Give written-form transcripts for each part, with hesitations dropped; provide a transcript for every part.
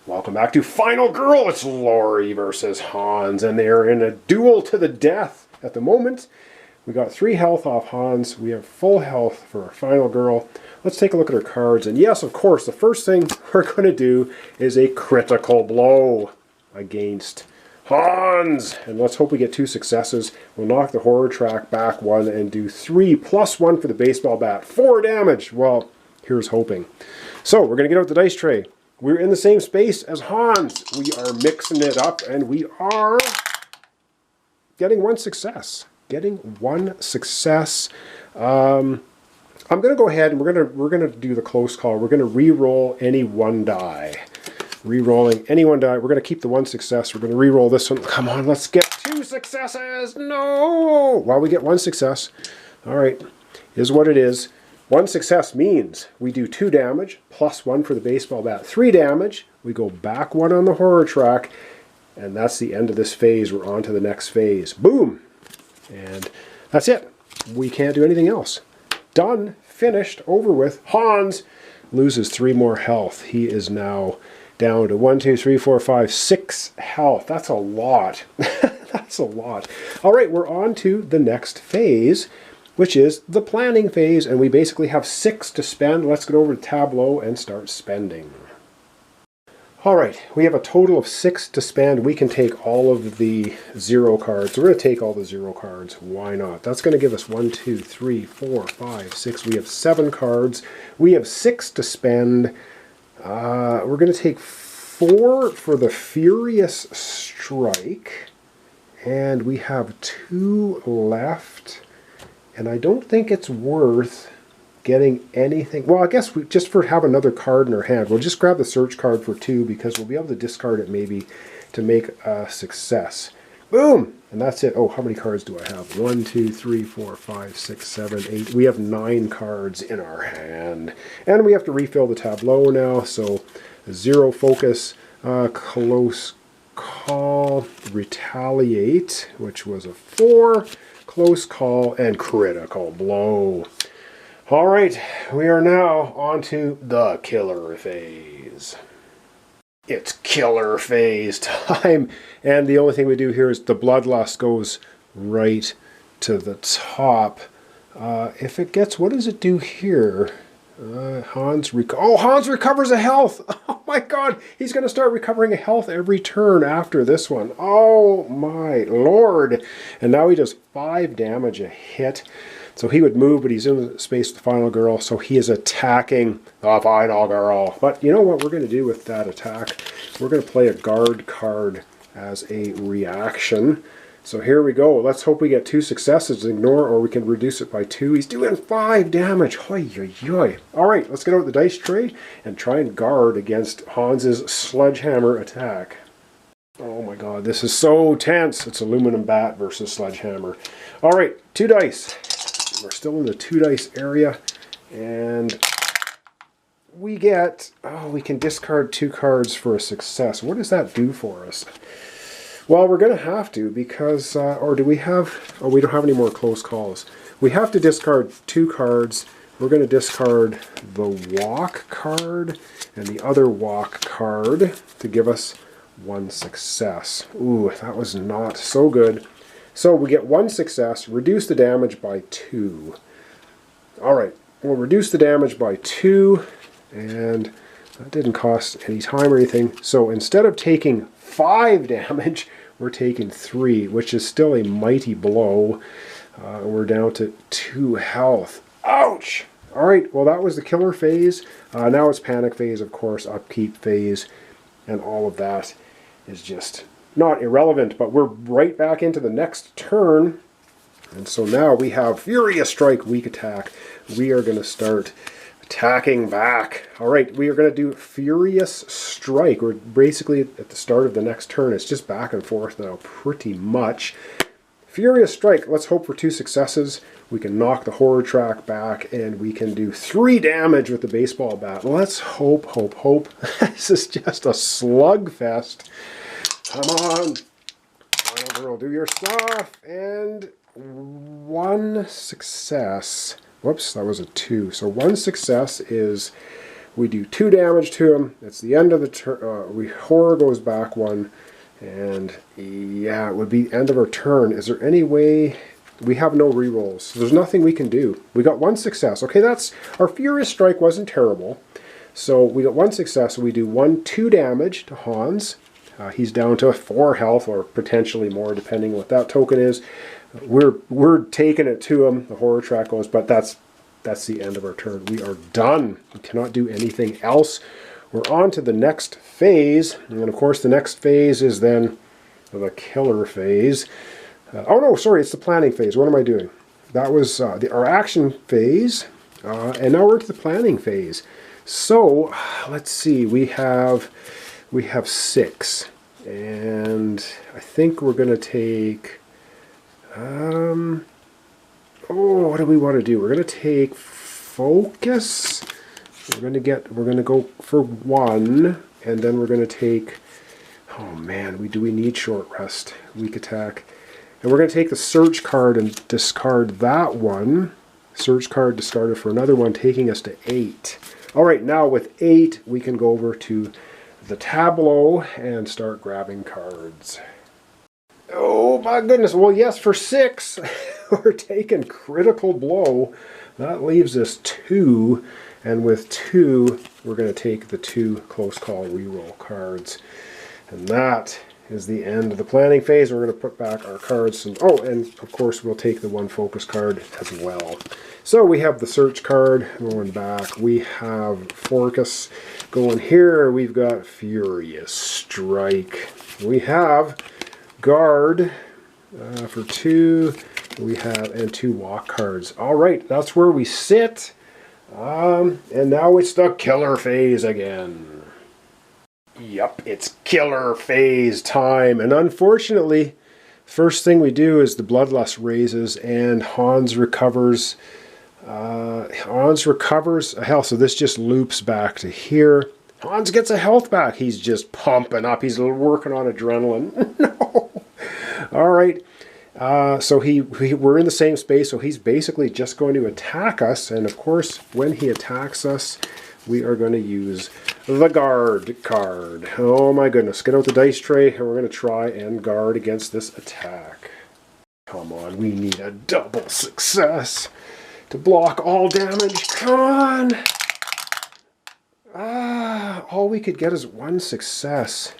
Welcome back to Final Girl. It's Lori versus Hans, and they're in a duel to the death at the moment. We got 3 health off Hans. We have full health for our Final Girl. Let's take a look at her cards. And yes, of course, the first thing we're going to do is a critical blow against Hans. And let's hope we get 2 successes. We'll knock the horror track back 1 and do 3 plus 1 for the baseball bat. 4 damage. Well, here's hoping. So we're going to get out the dice tray. We're in the same space as Hans. We are mixing it up, and we are getting 1 success. Getting 1 success. I'm going to go ahead and we're gonna do the close call. We're going to re-roll any 1 die. Re-rolling any 1 die. We're going to keep the 1 success. We're going to re-roll this one. Come on, let's get 2 successes. No! Well, we get 1 success. All right, is what it is. 1 success means we do 2 damage, plus 1 for the baseball bat. 3 damage, we go back 1 on the horror track, and that's the end of this phase. We're on to the next phase. Boom! And that's it. We can't do anything else. Done, finished, over with. Hans loses 3 more health. He is now down to 1, 2, 3, 4, 5, 6 health. That's a lot. That's a lot. All right, we're on to the next phase, which is the planning phase, and we basically have 6 to spend. Let's get over to Tableau and start spending. All right, we have a total of 6 to spend. We can take all of the 0 cards. We're going to take all the 0 cards. Why not? That's going to give us 1, 2, 3, 4, 5, 6. We have 7 cards. We have 6 to spend. We're going to take 4 for the Furious Strike, and we have 2 left. And I don't think it's worth getting anything. Well, I guess we just have another card in our hand. We'll just grab the search card for 2 because we'll be able to discard it maybe to make a success. Boom! And that's it. Oh, how many cards do I have? 1, 2, 3, 4, 5, 6, 7, 8. We have 9 cards in our hand. And we have to refill the tableau now. So 0 focus, close call, retaliate, which was a 4. Close call, and critical blow. All right, we are now on to the killer phase. It's killer phase time, and the only thing we do here is the bloodlust goes right to the top. If it gets, what does it do here? Hans recovers a health. Oh my god, he's going to start recovering a health every turn after this one. Oh my lord. And now he does 5 damage a hit. So he would move, but he's in the space with the Final Girl, so he is attacking the Final Girl. But you know what we're going to do with that attack? We're going to play a guard card as a reaction. So here we go. Let's hope we get 2 successes. Ignore, or we can reduce it by 2. He's doing 5 damage. Hoi, hoi, hoi. All right, let's get out the dice tray and try and guard against Hans's sledgehammer attack. Oh my god, this is so tense. It's aluminum bat versus sledgehammer. All right, 2 dice. We're still in the 2 dice area, and we get, we can discard 2 cards for a success. What does that do for us? Well, we're going to have to because, or do we have, we don't have any more close calls. We have to discard 2 cards. We're going to discard the walk card and the other walk card to give us 1 success. Ooh, that was not so good. So we get 1 success, reduce the damage by 2. All right, we'll reduce the damage by 2, and that didn't cost any time or anything. So instead of taking 5 damage, we're taking 3, which is still a mighty blow. We're down to 2 health. Ouch! All right, well, that was the killer phase. Now it's panic phase, of course, upkeep phase, and all of that is just not irrelevant, but we're right back into the next turn. And so now we have Furious Strike, weak attack. We are going to start attacking back. All right, we are going to do Furious Strike. We're basically at the start of the next turn. It's just back and forth now, pretty much. Furious Strike, let's hope for 2 successes. We can knock the horror track back, and we can do 3 damage with the baseball bat. Let's hope, hope, hope. This is just a slugfest. Come on. Final Girl, do your stuff. And 1 success. Whoops, that was a 2. So 1 success is We do 2 damage to him. It's the end of the turn. Horror goes back 1. And yeah, it would be end of our turn. Is there any way... We have no rerolls. So there's nothing we can do. We got 1 success. Okay, that's... Our Furious Strike wasn't terrible. So we got 1 success. So we do 2 damage to Hans. He's down to 4 health, or potentially more, depending what that token is. We're taking it to him. The horror track goes, but that's the end of our turn. We are done. We cannot do anything else. We're on to the next phase, and of course the next phase is then the killer phase. Oh no, sorry, it's the planning phase. What am I doing? That was our action phase, and now we're to the planning phase. So let's see. We have 6, and I think we're going to take. Oh, what do we want to do? We're going to take focus. We're going to go for 1, and then we're going to take. Oh man, we need short rest, weak attack. And we're going to take the search card and discard that one. Search card discarded for another one, taking us to 8. All right, now with 8, we can go over to the tableau and start grabbing cards. Oh my goodness. Well, yes, for 6, we're taking critical blow. That leaves us 2. And with 2, we're going to take the 2 close call reroll cards. And that is the end of the planning phase. We're going to put back our cards. And of course we'll take the 1 focus card as well. So we have the search card going back. We have focus going here. We've got Furious Strike. We have guard for 2. We have and 2 walk cards. All right, that's where we sit. And now it's the killer phase again. Yep, it's killer phase time. And unfortunately, first thing we do is the bloodlust raises and Hans recovers. Hans recovers a health, so this just loops back to here. Hans gets a health back. He's just pumping up. He's working on adrenaline. No. All right. So we're in the same space, so he's basically just going to attack us. And of course, when he attacks us, we are going to use the guard card. Oh my goodness. Get out the dice tray, and we're going to try and guard against this attack. Come on, we need a double success to block all damage. Come on! All we could get is 1 success.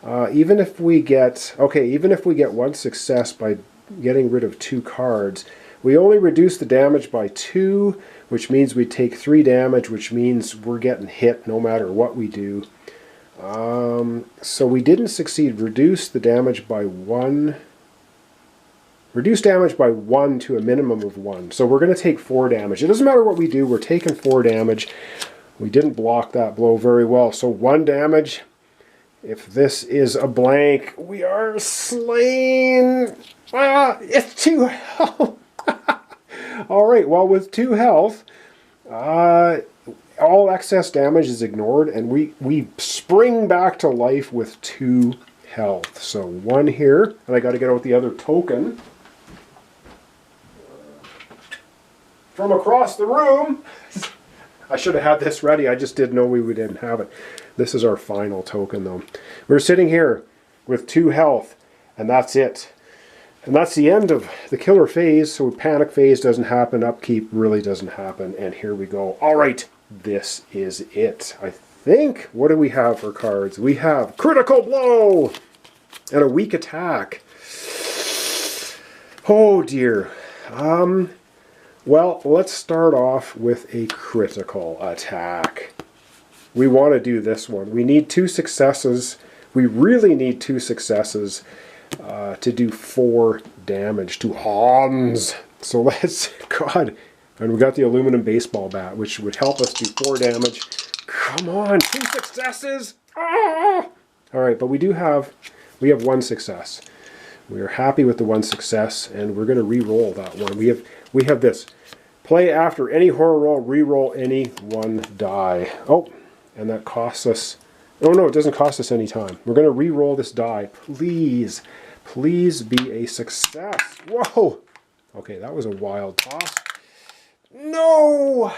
Even if we get 1 success by getting rid of 2 cards, we only reduce the damage by 2, which means we take 3 damage, which means we're getting hit no matter what we do. So we didn't succeed. Reduce the damage by 1. Reduce damage by 1 to a minimum of 1. So we're going to take 4 damage. It doesn't matter what we do, we're taking 4 damage. We didn't block that blow very well. So 1 damage. If this is a blank, we are slain. It's 2 health. All right, well, with 2 health, all excess damage is ignored, and we spring back to life with 2 health. So 1 here, and I got to get out the other token from across the room. I should have had this ready. I just didn't know we didn't have it. This is our final token, though. We're sitting here with 2 health, and that's it. And that's the end of the killer phase. So panic phase doesn't happen. Upkeep really doesn't happen. And here we go. All right, this is it. I think. What do we have for cards? We have critical blow and a weak attack. Oh dear. Well, let's start off with a critical attack. We want to do this one. We need 2 successes. We really need 2 successes to do 4 damage to Hans. So let's, God, and we got the aluminum baseball bat, which would help us do 4 damage. Come on, 2 successes. Ah! All right, but we have 1 success. We are happy with the 1 success, and we're going to re-roll that one. We have this. Play after any horror roll, re-roll any 1 die. Oh, and that costs us. Oh no, it doesn't cost us any time. We're going to re-roll this die. Please, please be a success. Whoa. Okay, that was a wild toss. No.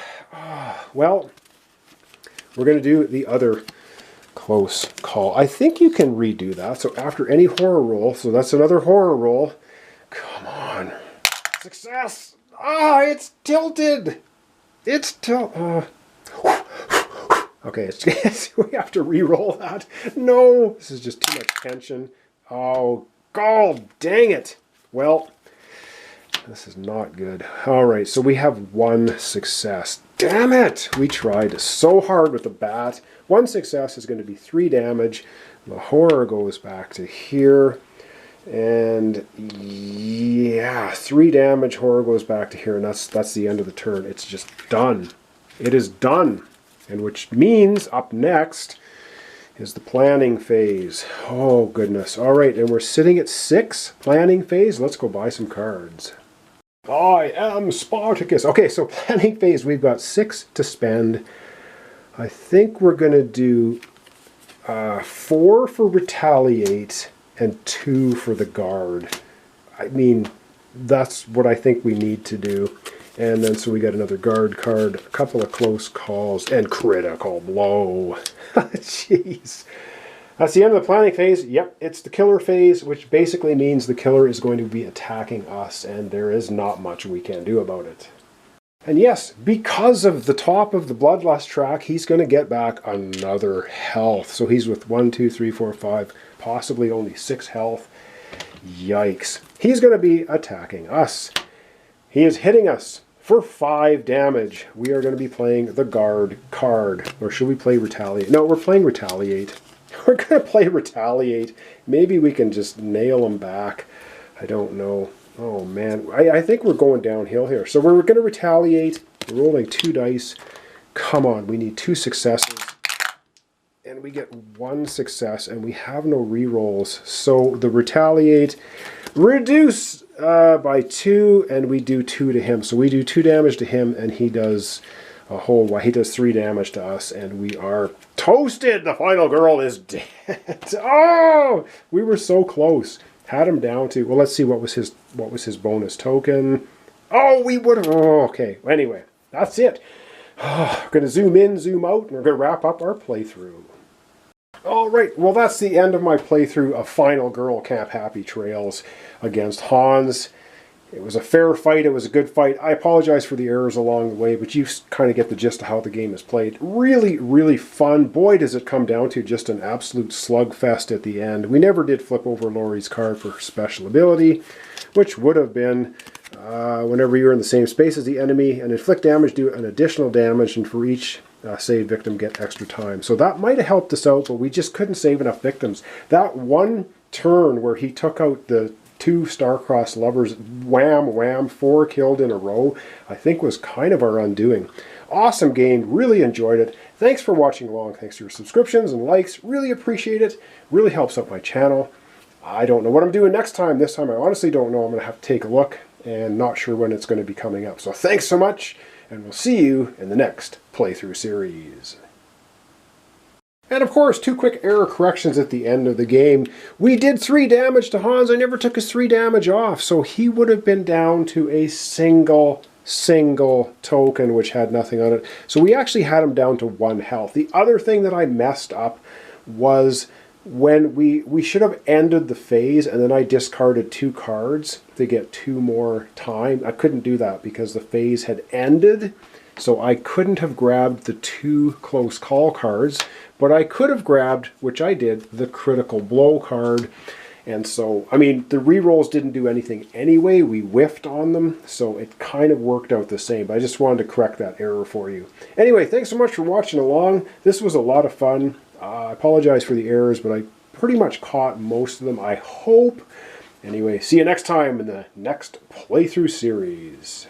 Well, we're going to do the other close call. I think you can redo that. So after any horror roll, so that's another horror roll. Come on. Success! Ah, it's tilted! It's tilted. Okay, we have to re-roll that. No, this is just too much tension. Oh, God, dang it. Well, this is not good. All right, so we have one success. Damn it! We tried so hard with the bat. One success is going to be 3 damage. The horror goes back to here. And yeah, 3 damage, horror goes back to here, and that's the end of the turn. It's just done. It is done. And which means up next is the planning phase. Oh, goodness. All right, and we're sitting at 6 planning phase. Let's go buy some cards. I am Spartacus. Okay, so planning phase, we've got 6 to spend. I think we're going to do 4 for retaliate and 2 for the guard. I mean, that's what I think we need to do. And then so we got another guard card, a couple of close calls, and critical blow. Jeez. That's the end of the planning phase. Yep, it's the killer phase, which basically means the killer is going to be attacking us, and there is not much we can do about it. And yes, because of the top of the Bloodlust track, he's going to get back another health. So he's with 1, 2, 3, 4, 5, possibly only 6 health. Yikes. He's going to be attacking us. He is hitting us for 5 damage. We are going to be playing the guard card. Or should we play retaliate? No, we're playing retaliate. We're going to play retaliate. Maybe we can just nail him back. I don't know. Oh man, I think we're going downhill here. So we're going to retaliate. We're rolling 2 dice. Come on, we need 2 successes. And we get 1 success, and we have no rerolls. So the retaliate, reduce by 2, and we do 2 to him. So we do 2 damage to him, and he does he does 3 damage to us, and we are toasted. The final girl is dead. Oh, we were so close. Had him down to, well, let's see, what was his bonus token. Oh, we would have, oh, okay. Anyway, that's it. We're going to zoom in, zoom out, and we're going to wrap up our playthrough. All right, well, that's the end of my playthrough of Final Girl Camp Happy Trails against Hans. It was a fair fight. It was a good fight. I apologize for the errors along the way, but you kind of get the gist of how the game is played. Really, really fun. Boy, does it come down to just an absolute slugfest at the end. We never did flip over Laurie's card for her special ability, which would have been whenever you're in the same space as the enemy and inflict damage, do an additional damage, and for each saved victim get extra time. So that might have helped us out, but we just couldn't save enough victims. That one turn where he took out the 2 star-crossed lovers, wham, wham, 4 killed in a row, I think was kind of our undoing. Awesome game, really enjoyed it. Thanks for watching along. Thanks for your subscriptions and likes. Really appreciate it. Really helps out my channel. I don't know what I'm doing next time. This time I honestly don't know. I'm going to have to take a look and not sure when it's going to be coming up. So thanks so much, and we'll see you in the next playthrough series. And of course, 2 quick error corrections at the end of the game. We did 3 damage to Hans. I never took his 3 damage off, so he would have been down to a single token, which had nothing on it. So we actually had him down to 1 health. The other thing that I messed up was when we should have ended the phase, and then I discarded 2 cards to get 2 more time. I couldn't do that because the phase had ended, so I couldn't have grabbed the 2 close call cards, but I could have grabbed, which I did, the critical blow card. And so, I mean, the rerolls didn't do anything anyway. We whiffed on them, so it kind of worked out the same. But I just wanted to correct that error for you. Anyway, thanks so much for watching along. This was a lot of fun. I apologize for the errors, but I pretty much caught most of them, I hope. Anyway, see you next time in the next playthrough series.